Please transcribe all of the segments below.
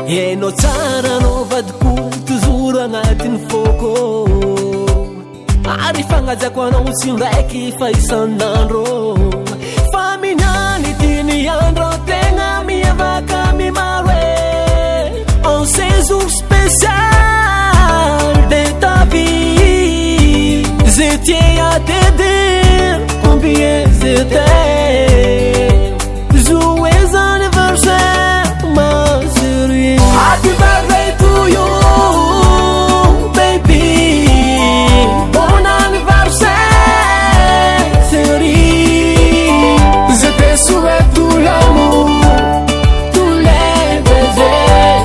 Hainao tsara anao vadiko toujours agnatin'ny foko ary fagnajako anao tsy ndraiky fa isan'andro fa minany diny andro tegna miavaka mimaro en ces jours spécial de ta vie je tiens à te dire combien je t'aime joyeux anniversaire ma chérie. Happy birthday to you, baby. Bon anniversaire, chérie. Je te souhaite tout l'amour, tous les baisers,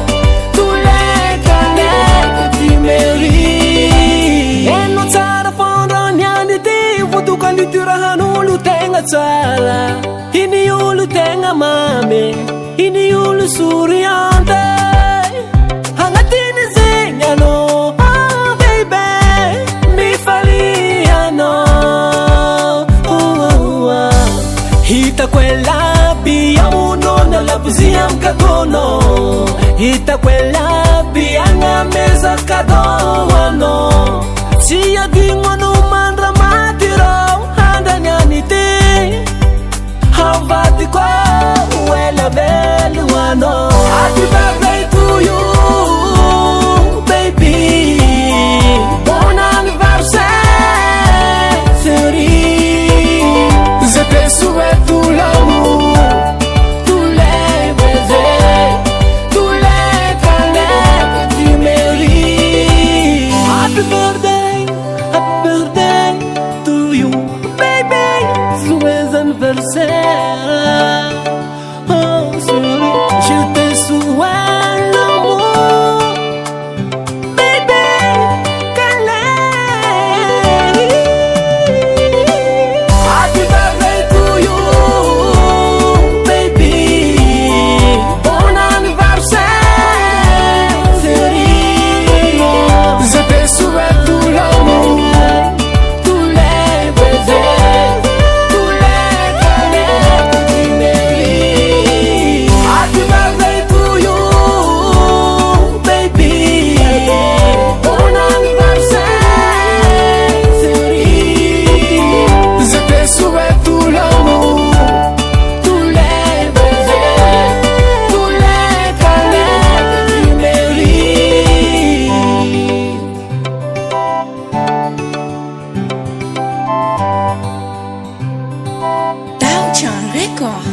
tous les câlins que tu mérites. Et non tsara fondrognany ty votoka litirahan'olo tegna tsara. Iny olo tegna mamy, iny olo souriante. Agnatiny zegny anao, oh baby, mifalia anao. Hitako e laby amonona labozy amy gâteau-nao. Hitako e laby agnamezaka cadeau anao. Tsy adigno anao mandramaty rao handraniany ty. Havadiko ela belo anao. Happy birthday to you, baby. Bon anniversaire, chérie. Je te souhaite tout l'amour, tous les baisers, tous les câlins que tu mérites. Happy birthday to you, baby. Joyeux anniversaire. Oh chérie, je te souhaite l'amour, baby, câlin. Happy birthday to you, baby. Bon anniversaire, chérie. Je te souhaite tout l'amour, tous les baisers, tous les câlins que tu mérites. Happy birthday to you, baby. Bon anniversaire, chérie. Je te souhaite tout l'amour, tous les baisers, tous les câlins que tu mérites. Tao Chọn Record.